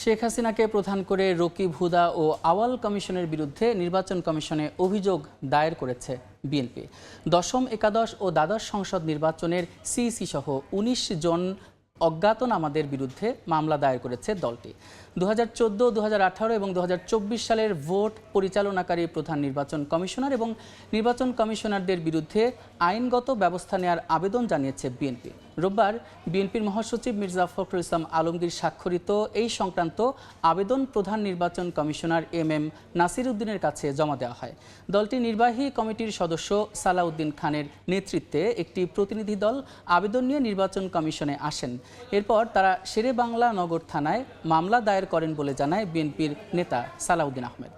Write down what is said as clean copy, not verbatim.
শেখ হাসিনাকে প্রধান করে রকিব হুদা ও আওয়াল কমিশনের বিরুদ্ধে নির্বাচন কমিশনে অভিযোগ দায়ের করেছে বিএনপি। দশম, একাদশ ও দ্বাদশ সংসদ নির্বাচনের সিইসি সহ ১৯ জন অজ্ঞাতনামাদের বিরুদ্ধে মামলা দায়ের করেছে দলটি। 2014, 2018 এবং 2024 সালের ভোট পরিচালনাকারী প্রধান নির্বাচন কমিশনার এবং নির্বাচন কমিশনারদের বিরুদ্ধে আইনগত ব্যবস্থা নেওয়ার আবেদন জানিয়েছে বিএনপি। রোববার বিএনপির মহাসচিব মির্জা ফখরুল ইসলাম আলমগীর স্বাক্ষরিত এই সংক্রান্ত আবেদন প্রধান নির্বাচন কমিশনার এম নাসির উদ্দিনের কাছে জমা দেওয়া হয়। দলটির নির্বাহী কমিটির সদস্য সালাউদ্দিন খানের নেতৃত্বে একটি প্রতিনিধি দল আবেদন নিয়ে নির্বাচন কমিশনে আসেন। এরপর তারা শেরেবাংলা নগর থানায় মামলা দায়ের করেন বলে জানায় বিএনপির নেতা সালাউদ্দিন আহমেদ।